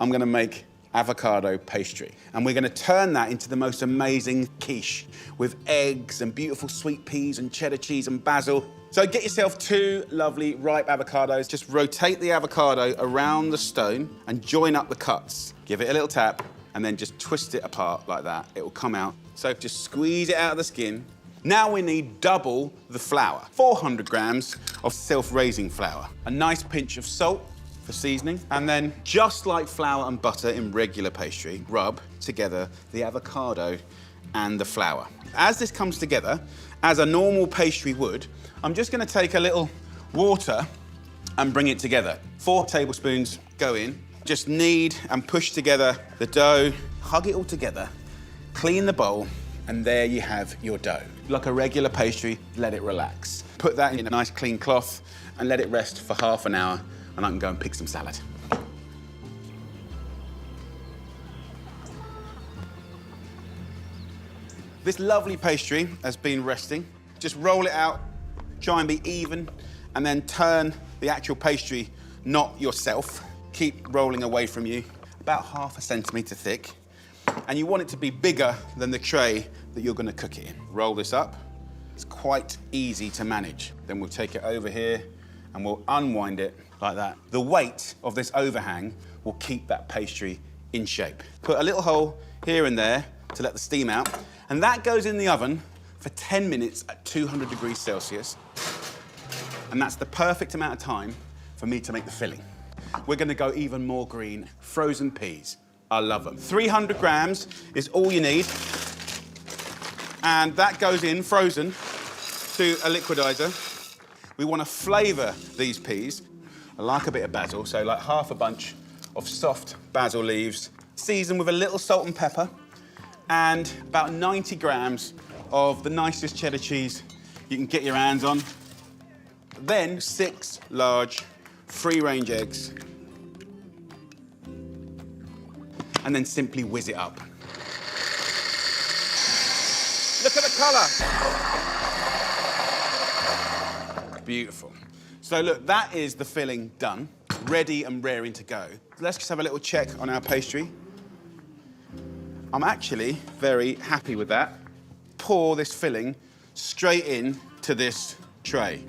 I'm gonna make avocado pastry. And we're gonna turn that into the most amazing quiche with eggs and beautiful sweet peas and cheddar cheese and basil. So get yourself 2 lovely ripe avocados. Just rotate the avocado around the stone and join up the cuts. Give it a little tap and then just twist it apart like that. It will come out. So just squeeze it out of the skin. Now we need double the flour. 400 grams of self-raising flour. A nice pinch of salt for seasoning. And then, just like flour and butter in regular pastry, rub together the avocado and the flour. As this comes together, as a normal pastry would, I'm just gonna take a little water and bring it together. 4 tablespoons go in. Just knead and push together the dough. Hug it all together, clean the bowl, and there you have your dough. Like a regular pastry, let it relax. Put that in a nice clean cloth and let it rest for half an hour, and I can go and pick some salad. This lovely pastry has been resting. Just roll it out, try and be even, and then turn the actual pastry, not yourself. Keep rolling away from you, about ½ a centimetre thick. And you want it to be bigger than the tray that you're gonna cook it in. Roll this up. It's quite easy to manage. Then we'll take it over here and we'll unwind it like that. The weight of this overhang will keep that pastry in shape. Put a little hole here and there to let the steam out, and that goes in the oven for 10 minutes at 200 degrees Celsius. And that's the perfect amount of time for me to make the filling. We're gonna go even more green, frozen peas. I love them. 300 grams is all you need. And that goes in frozen to a liquidizer. We want to flavour these peas. I like a bit of basil, so like half a bunch of soft basil leaves. Season with a little salt and pepper and about 90 grams of the nicest cheddar cheese you can get your hands on. Then 6 large free-range eggs. And then simply whiz it up. Look at the colour. Beautiful. So look, that is the filling done, ready and raring to go. Let's just have a little check on our pastry. I'm actually very happy with that. Pour this filling straight in to this tray.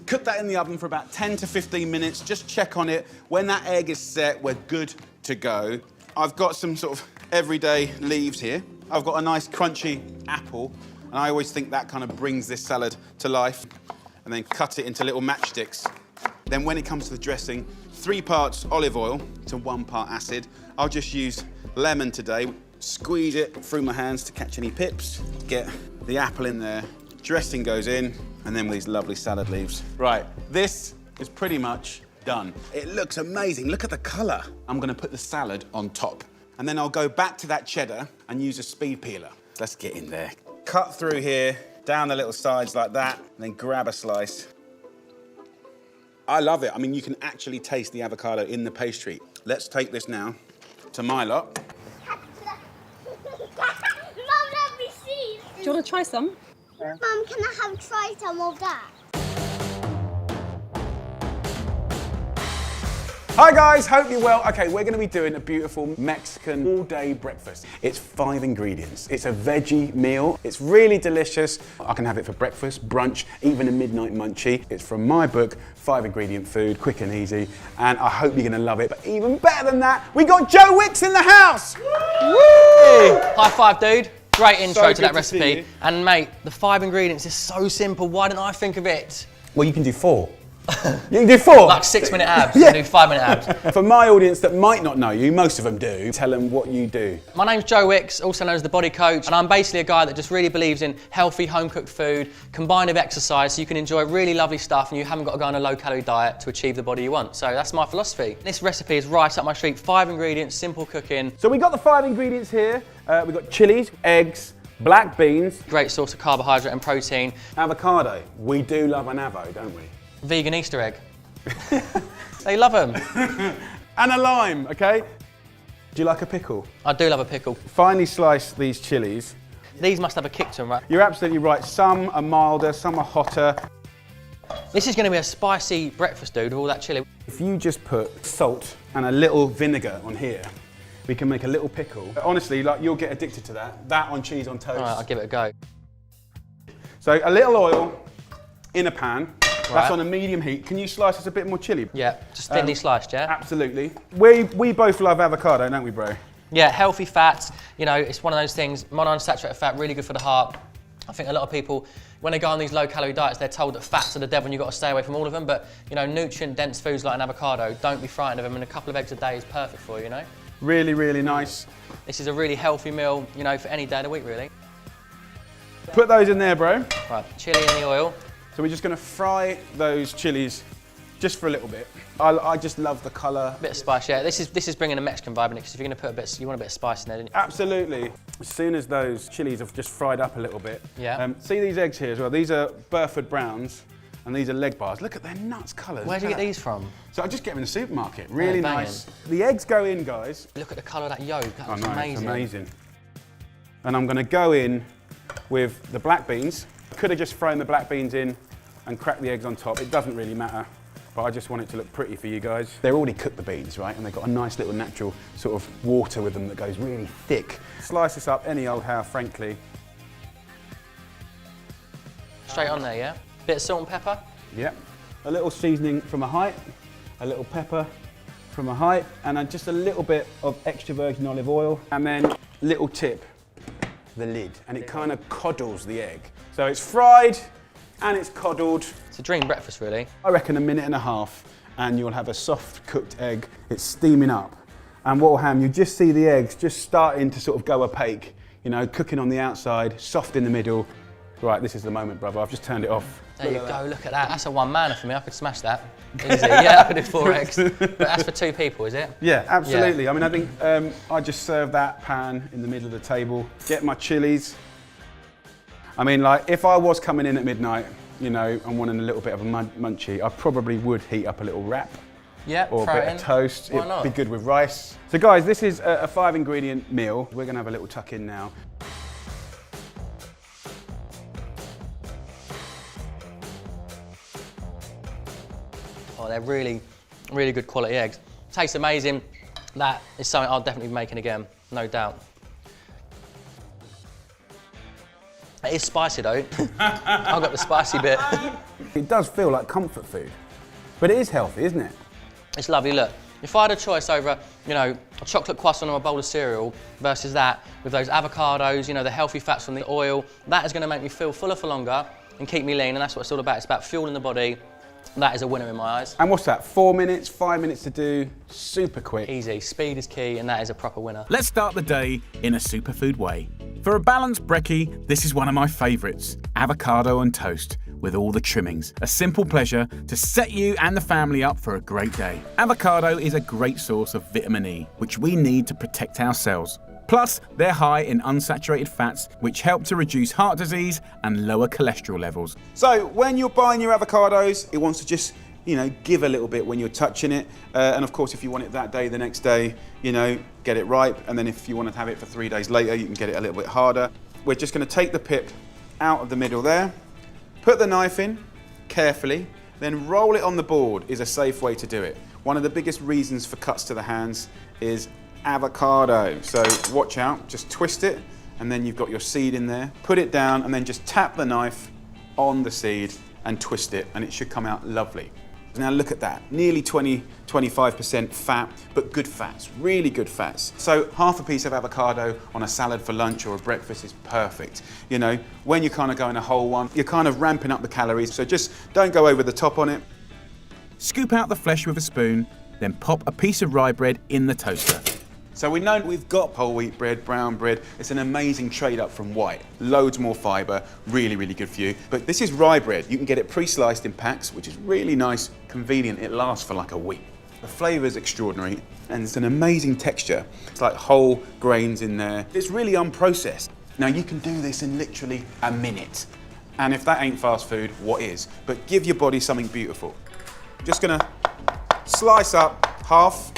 Cook that in the oven for about 10 to 15 minutes. Just check on it. When that egg is set, we're good to go. I've got some sort of everyday leaves here. I've got a nice crunchy apple, and I always think that kind of brings this salad to life. And then cut it into little matchsticks. Then when it comes to the dressing, 3 parts olive oil to 1 part acid. I'll just use lemon today. Squeeze it through my hands to catch any pips. Get the apple in there. Dressing goes in, and then with these lovely salad leaves. Right, this is pretty much done. It looks amazing. Look at the colour. I'm gonna put the salad on top. And then I'll go back to that cheddar and use a speed peeler. Let's get in there. Cut through here, down the little sides like that, and then grab a slice. I love it. I mean, you can actually taste the avocado in the pastry. Let's take this now to my lot. Mum, let me see. Do you want to try some? Mum, can I try some of that? Hi guys, hope you're well. Okay, we're gonna be doing a beautiful Mexican all-day breakfast. It's 5 ingredients. It's a veggie meal. It's really delicious. I can have it for breakfast, brunch, even a midnight munchie. It's from my book, 5 ingredient food, quick and easy, and I hope you're gonna love it. But even better than that, we got Joe Wicks in the house! Woo! Hey, high five, dude. Great intro So to that good to see recipe. you. And mate, the 5 ingredients is so simple. Why didn't I think of it? Well, you can do 4. You can do 4? Like 6-minute abs. Yeah. I do 5-minute abs. For my audience that might not know you, most of them do, tell them what you do. My name's Joe Wicks, also known as the Body Coach, and I'm basically a guy that just really believes in healthy home-cooked food combined with exercise so you can enjoy really lovely stuff and you haven't got to go on a low-calorie diet to achieve the body you want. So that's my philosophy. This recipe is right up my street. 5 ingredients, simple cooking. So we got the 5 ingredients here. We've got chilies, eggs, black beans, Great source of carbohydrate and protein. avocado. We do love an avo, don't we? Vegan Easter egg. They love them. And a lime, okay? Do you like a pickle? I do love a pickle. Finely slice these chilies. These must have a kick to them, right? You're absolutely right. Some are milder, some are hotter. This is going to be a spicy breakfast, dude, with all that chilli. If you just put salt and a little vinegar on here, we can make a little pickle. Honestly, like, you'll get addicted to that. That on cheese on toast. All right, I'll give it a go. So a little oil in a pan. Right. That's on a medium heat. Can you slice us a bit more chilli? Yeah, just thinly sliced, yeah? Absolutely. We both love avocado, don't we, bro? Yeah, healthy fats. You know, it's one of those things, monounsaturated fat, really good for the heart. I think a lot of people, when they go on these low-calorie diets, they're told that fats are the devil and you've got to stay away from all of them. But, you know, nutrient-dense foods like an avocado, don't be frightened of them, and a couple of eggs a day is perfect for you, you know? Really, really nice. This is a really healthy meal, you know, for any day of the week, really. Put those in there, bro. Right, chilli in the oil. So we're just going to fry those chilies just for a little bit. I just love the colour. A bit of spice, yeah. This is bringing a Mexican vibe in it, because if you're going to put a bit, you want a bit of spice in there, don't you? Absolutely. As soon as those chilies have just fried up a little bit. Yeah. See these eggs here as well? These are Burford Browns, and these are leg bars. Look at their nuts colours. Where do you get these from? So I just get them in the supermarket. Really banging. nice. The eggs go in, guys. Look at the colour of that yolk. That looks It's amazing. amazing. And I'm going to go in with the black beans. Could have just thrown the black beans in and cracked the eggs on top. It doesn't really matter, but I just want it to look pretty for you guys. They're already cooked, the beans, right? And they've got a nice little natural sort of water with them that goes really thick. Slice this up any old how, frankly. Straight on there, yeah? Bit of salt and pepper. Yep. A little seasoning from a height, a little pepper from a height, and then just a little bit of extra virgin olive oil, and then little tip, the lid, and it kind of coddles the egg. So it's fried and it's coddled. It's a dream breakfast, really. I reckon a minute and a half, and you'll have a soft cooked egg. It's steaming up. And what will happen, you just see the eggs just starting to sort of go opaque, you know, cooking on the outside, soft in the middle. Right, this is the moment, brother. I've just turned it off. There you go, look at that. That's a one-manner for me. I could smash that. Easy. Yeah, I could do 4 eggs. But that's for 2 people, is it? Yeah, absolutely. Yeah. I mean, I think I just serve that pan in the middle of the table, get my chilies. I mean, like, if I was coming in at midnight, you know, and wanting a little bit of a munchie, I probably would heat up a little wrap. Yeah, or a bit of toast. Why not? It'd be good with rice. So guys, this is a 5-ingredient meal. We're gonna have a little tuck in now. Oh, they're really, really good quality eggs. Tastes amazing. That is something I'll definitely be making again, no doubt. It is spicy though. I've got the spicy bit. It does feel like comfort food, but it is healthy, isn't it? It's lovely, look. If I had a choice over, you know, a chocolate croissant or a bowl of cereal versus that, with those avocados, you know, the healthy fats from the oil, that is gonna make me feel fuller for longer and keep me lean, and that's what it's all about. It's about fueling the body. That is a winner in my eyes. And what's that, 4 minutes, 5 minutes to do, super quick. Easy, speed is key, and that is a proper winner. Let's start the day in a superfood way. For a balanced brekkie, this is one of my favourites, avocado on toast with all the trimmings. A simple pleasure to set you and the family up for a great day. Avocado is a great source of vitamin E, which we need to protect our cells. Plus, they're high in unsaturated fats, which help to reduce heart disease and lower cholesterol levels. So when you're buying your avocados, it wants to just, you know, give a little bit when you're touching it. And of course, if you want it that day, the next day, you know, get it ripe. And then if you want to have it for 3 days later, you can get it a little bit harder. We're just going to take the pip out of the middle there, put the knife in carefully, then roll it on the board is a safe way to do it. One of the biggest reasons for cuts to the hands is avocado. So watch out, just twist it, and then you've got your seed in there. Put it down and then just tap the knife on the seed and twist it, and it should come out lovely. Now look at that, nearly 20-25% fat, but good fats, really good fats. So half a piece of avocado on a salad for lunch or a breakfast is perfect. You know, when you're kind of going a whole one, you're kind of ramping up the calories, so just don't go over the top on it. Scoop out the flesh with a spoon, then pop a piece of rye bread in the toaster. So we know we've got whole wheat bread, brown bread. It's an amazing trade up from white. Loads more fibre, really, really good for you. But this is rye bread. You can get it pre-sliced in packs, which is really nice, convenient. It lasts for like a week. The flavour is extraordinary, and it's an amazing texture. It's like whole grains in there. It's really unprocessed. Now you can do this in literally a minute. And if that ain't fast food, what is? But give your body something beautiful. Just gonna slice up half.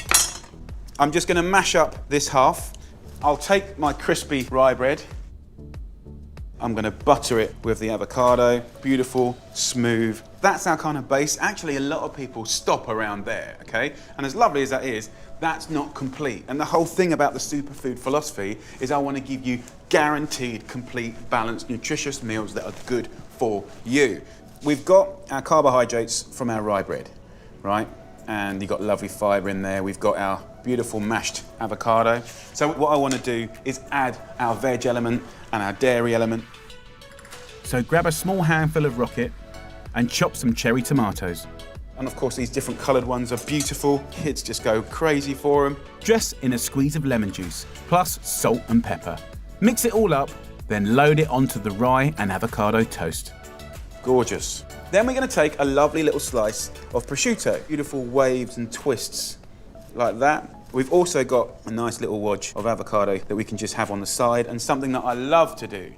I'm just gonna mash up this half. I'll take my crispy rye bread. I'm gonna butter it with the avocado. Beautiful, smooth, That's our kind of base. Actually, a lot of people stop around there, okay? And as lovely as that is, that's not complete. And the whole thing about the superfood philosophy is I want to give you guaranteed, complete, balanced, nutritious meals that are good for you. We've got our carbohydrates from our rye bread, right? And you've got lovely fibre in there. We've got our beautiful mashed avocado. So what I want to do is add our veg element and our dairy element. So grab a small handful of rocket and chop some cherry tomatoes. And of course, these different coloured ones are beautiful. Kids just go crazy for them. Dress in a squeeze of lemon juice, plus salt and pepper. Mix it all up, then load it onto the rye and avocado toast. Gorgeous. Then we're going to take a lovely little slice of prosciutto. Beautiful waves and twists like that. We've also got a nice little wodge of avocado that we can just have on the side, and something that I love to do,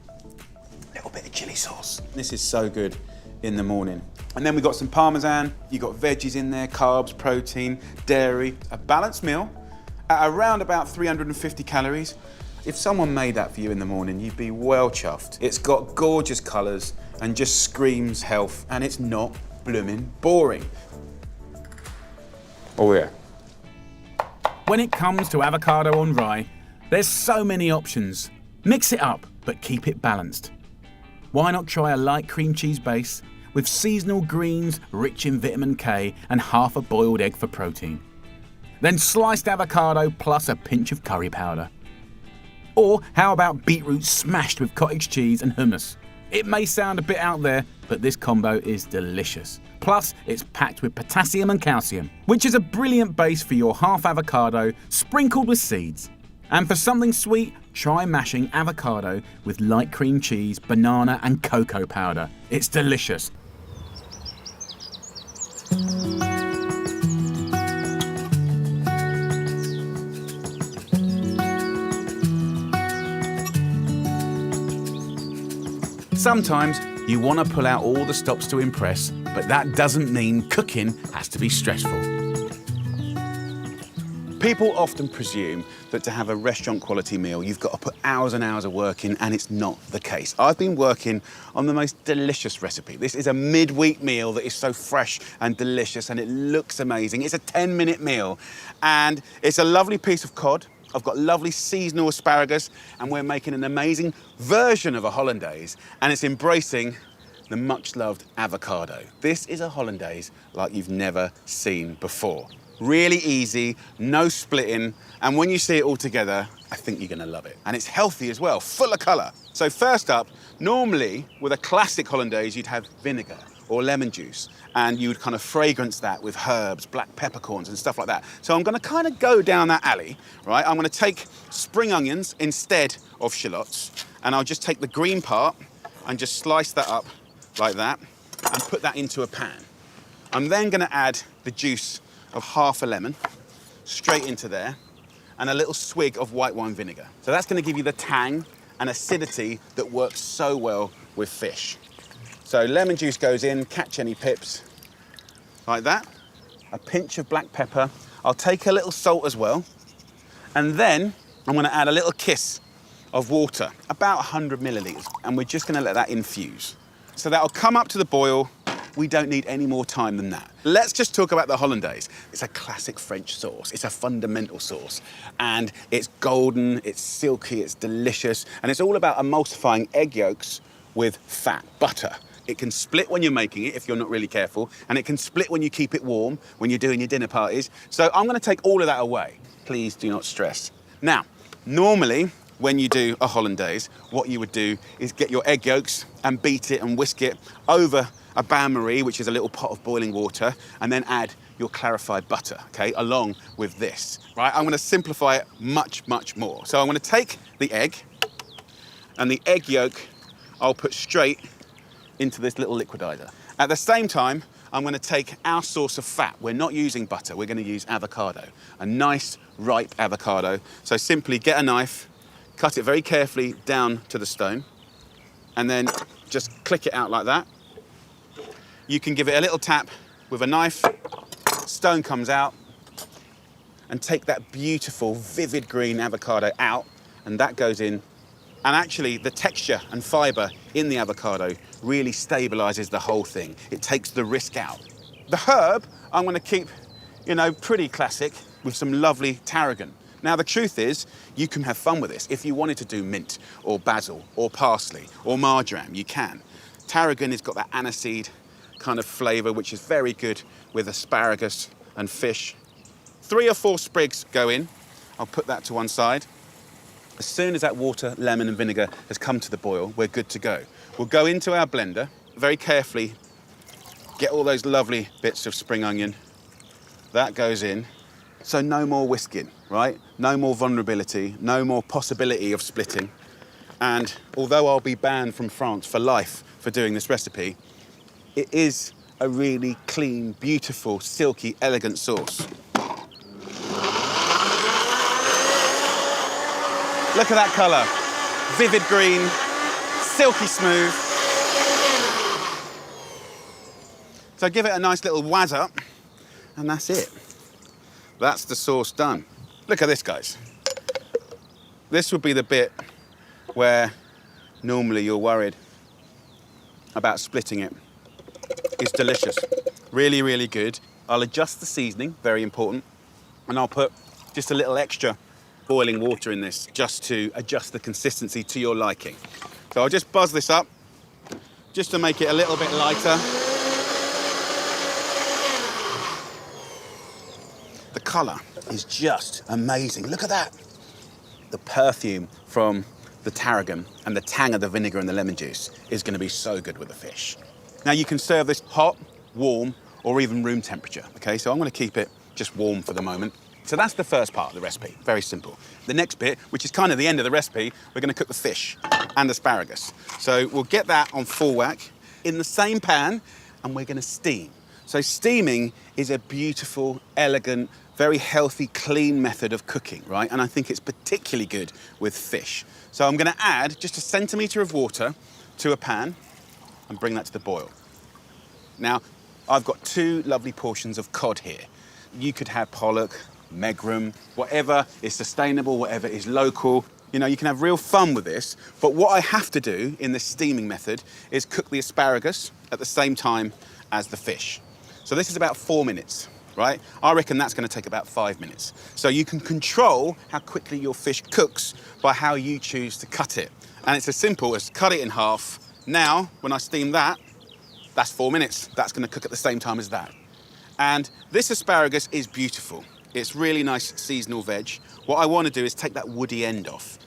a little bit of chili sauce. This is so good in the morning. And then we've got some parmesan, you've got veggies in there, carbs, protein, dairy, a balanced meal at around about 350 calories. If someone made that for you in the morning, you'd be well chuffed. It's got gorgeous colours and just screams health, and it's not blooming boring. Oh yeah. When it comes to avocado on rye, there's so many options. Mix it up, but keep it balanced. Why not try a light cream cheese base with seasonal greens rich in vitamin K and half a boiled egg for protein? Then sliced avocado plus a pinch of curry powder. Or how about beetroot smashed with cottage cheese and hummus? It may sound a bit out there, but this combo is delicious. Plus, it's packed with potassium and calcium, which is a brilliant base for your half avocado sprinkled with seeds. And for something sweet, try mashing avocado with light cream cheese, banana and cocoa powder. It's delicious. Sometimes you want to pull out all the stops to impress, but that doesn't mean cooking has to be stressful. People often presume that to have a restaurant quality meal, you've got to put hours and hours of work in, and it's not the case. I've been working on the most delicious recipe. This is a midweek meal that is so fresh and delicious, and it looks amazing. It's a 10-minute meal, and it's a lovely piece of cod. I've got lovely seasonal asparagus, and we're making an amazing version of a Hollandaise, and it's embracing the much-loved avocado. This is a Hollandaise like you've never seen before. Really easy, no splitting, and when you see it all together, I think you're gonna love it. And it's healthy as well, full of colour. So first up, normally with a classic Hollandaise, you'd have vinegar or lemon juice, and you would kind of fragrance that with herbs, black peppercorns and stuff like that. So I'm gonna kind of go down that alley, right? I'm gonna take spring onions instead of shallots, and I'll just take the green part and just slice that up like that and put that into a pan. I'm then gonna add the juice of half a lemon straight into there and a little swig of white wine vinegar. So that's gonna give you the tang and acidity that works so well with fish. So lemon juice goes in, catch any pips, like that. A pinch of black pepper. I'll take a little salt as well. And then I'm gonna add a little kiss of water, about 100 millilitres, and we're just gonna let that infuse. So that'll come up to the boil. We don't need any more time than that. Let's just talk about the Hollandaise. It's a classic French sauce. It's a fundamental sauce. And it's golden, it's silky, it's delicious, and it's all about emulsifying egg yolks with fat, butter. It can split when you're making it if you're not really careful, and it can split when you keep it warm, when you're doing your dinner parties. So I'm gonna take all of that away. Please do not stress. Now, normally, when you do a Hollandaise, what you would do is get your egg yolks and beat it and whisk it over a bain-marie, which is a little pot of boiling water, and then add your clarified butter, okay, along with this, right? I'm gonna simplify it much, much more. So I'm gonna take the egg, and the egg yolk I'll put straight into this little liquidizer. At the same time, I'm gonna take our source of fat. We're not using butter, we're gonna use avocado, a nice, ripe avocado. So simply get a knife, cut it very carefully down to the stone, and then just click it out like that. You can give it a little tap with a knife, stone comes out, and take that beautiful, vivid green avocado out, and that goes in And actually, the texture and fibre in the avocado really stabilises the whole thing. It takes the risk out. The herb, I'm going to keep, you know, pretty classic with some lovely tarragon. Now, the truth is, you can have fun with this. If you wanted to do mint or basil or parsley or marjoram, you can. Tarragon has got that aniseed kind of flavour, which is very good with asparagus and fish. 3 or 4 sprigs go in. I'll put that to one side. As soon as that water, lemon and vinegar has come to the boil, we're good to go. We'll go into our blender, very carefully get all those lovely bits of spring onion. That goes in. So no more whisking, right? No more vulnerability, no more possibility of splitting. And although I'll be banned from France for life for doing this recipe, it is a really clean, beautiful, silky, elegant sauce. Look at that colour. Vivid green, silky smooth. So give it a nice little wazz up, and that's it. That's the sauce done. Look at this, guys. This would be the bit where normally you're worried about splitting it. It's delicious. Really, really good. I'll adjust the seasoning, very important, and I'll put just a little extra boiling water in this just to adjust the consistency to your liking. So I'll just buzz this up just to make it a little bit lighter. The colour is just amazing. Look at that. The perfume from the tarragon and the tang of the vinegar and the lemon juice is going to be so good with the fish. Now you can serve this hot, warm, or even room temperature. Okay, so I'm going to keep it just warm for the moment. So that's the first part of the recipe, very simple. The next bit, which is kind of the end of the recipe, we're going to cook the fish and asparagus. So we'll get that on full whack in the same pan, and we're going to steam. So steaming is a beautiful, elegant, very healthy, clean method of cooking, right? And I think it's particularly good with fish. So I'm going to add just a centimetre of water to a pan and bring that to the boil. Now, I've got 2 lovely portions of cod here. You could have pollock, megrim, whatever is sustainable, whatever is local. You know, you can have real fun with this, but what I have to do in this steaming method is cook the asparagus at the same time as the fish. So this is about 4 minutes, right? I reckon that's going to take about 5 minutes. So you can control how quickly your fish cooks by how you choose to cut it. And it's as simple as cut it in half. Now, when I steam that, that's 4 minutes. That's going to cook at the same time as that. And this asparagus is beautiful. It's really nice seasonal veg. What I want to do is take that woody end off.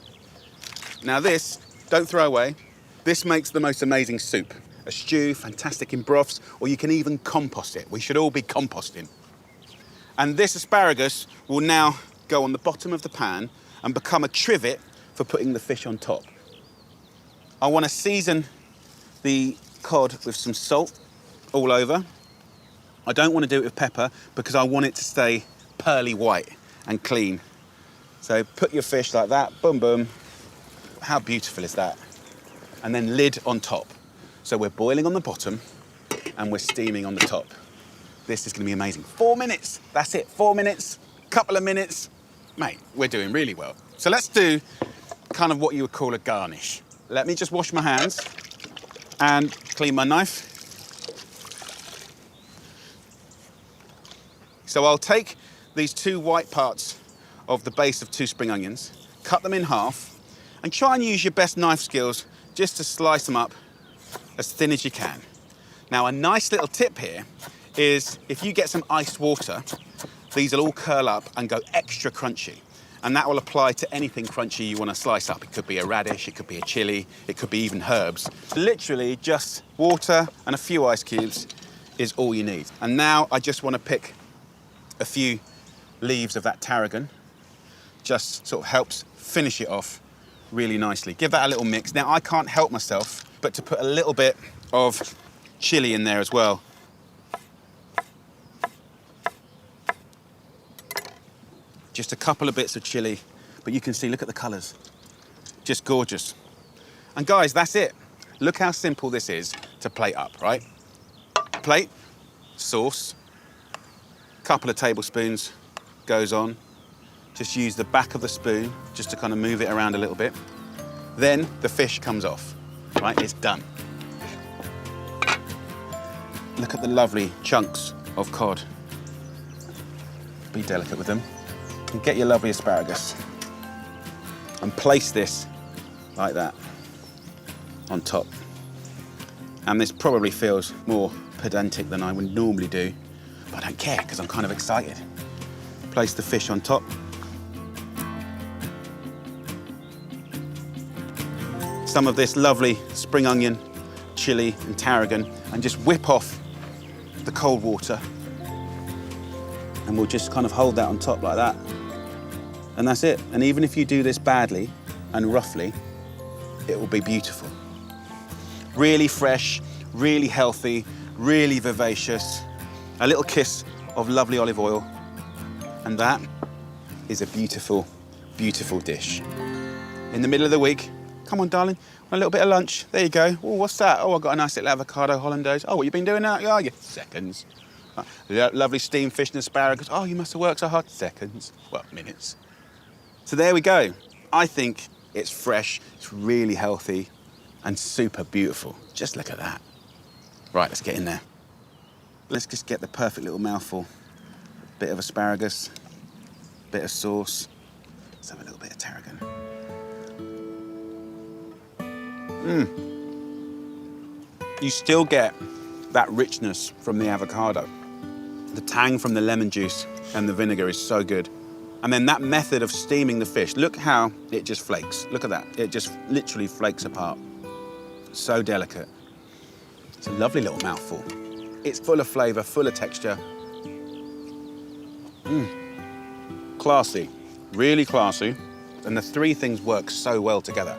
Now this, don't throw away. This makes the most amazing soup. A stew, fantastic in broths, or you can even compost it. We should all be composting. And this asparagus will now go on the bottom of the pan and become a trivet for putting the fish on top. I want to season the cod with some salt all over. I don't want to do it with pepper because I want it to stay pearly white and clean. So put your fish like that, boom, boom. How beautiful is that? And then lid on top. So we're boiling on the bottom and we're steaming on the top. This is going to be amazing. 4 minutes, that's it, 4 minutes, couple of minutes. Mate, we're doing really well. So let's do kind of what you would call a garnish. Let me just wash my hands and clean my knife. So I'll take these 2 white parts of the base of 2 spring onions, cut them in half, and try and use your best knife skills just to slice them up as thin as you can. Now, a nice little tip here is if you get some iced water, these will all curl up and go extra crunchy. And that will apply to anything crunchy you want to slice up. It could be a radish, it could be a chili, it could be even herbs. Literally just water and a few ice cubes is all you need. And now I just want to pick a few leaves of that tarragon. Just sort of helps finish it off really nicely. Give that a little mix. Now I can't help myself but to put a little bit of chili in there as well. Just a couple of bits of chili, but you can see, look at the colours. Just gorgeous. And guys, that's it. Look how simple this is to plate up, right? Plate, sauce, couple of tablespoons goes on. Just use the back of the spoon just to kind of move it around a little bit. Then the fish comes off, right? It's done. Look at the lovely chunks of cod. Be delicate with them. And get your lovely asparagus. And place this like that on top. And this probably feels more pedantic than I would normally do, but I don't care because I'm kind of excited. Place the fish on top. Some of this lovely spring onion, chilli and tarragon, and just whip off the cold water. And we'll just kind of hold that on top like that. And that's it. And even if you do this badly and roughly, it will be beautiful. Really fresh, really healthy, really vivacious. A little kiss of lovely olive oil. And that is a beautiful, beautiful dish. In the middle of the week, come on, darling, want a little bit of lunch? There you go. Oh, what's that? Oh, I've got a nice little avocado Hollandaise. Oh, what you been doing now? Are you? Seconds. Lovely steamed fish and asparagus. Oh, you must have worked so hard. Seconds. Well, minutes. So there we go. I think it's fresh, it's really healthy, and super beautiful. Just look at that. Right, let's get in there. Let's just get the perfect little mouthful. Bit of asparagus, bit of sauce. Let's have a little bit of tarragon. You still get that richness from the avocado. The tang from the lemon juice and the vinegar is so good. And then that method of steaming the fish, look how it just flakes. Look at that, it just literally flakes apart. So delicate. It's a lovely little mouthful. It's full of flavor, full of texture. Classy, really classy. And the three things work so well together.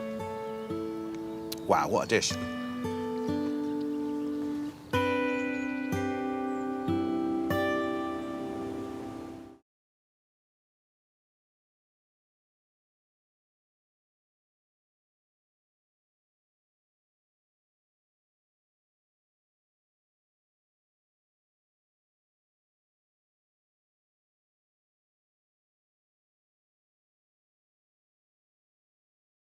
Wow, what a dish.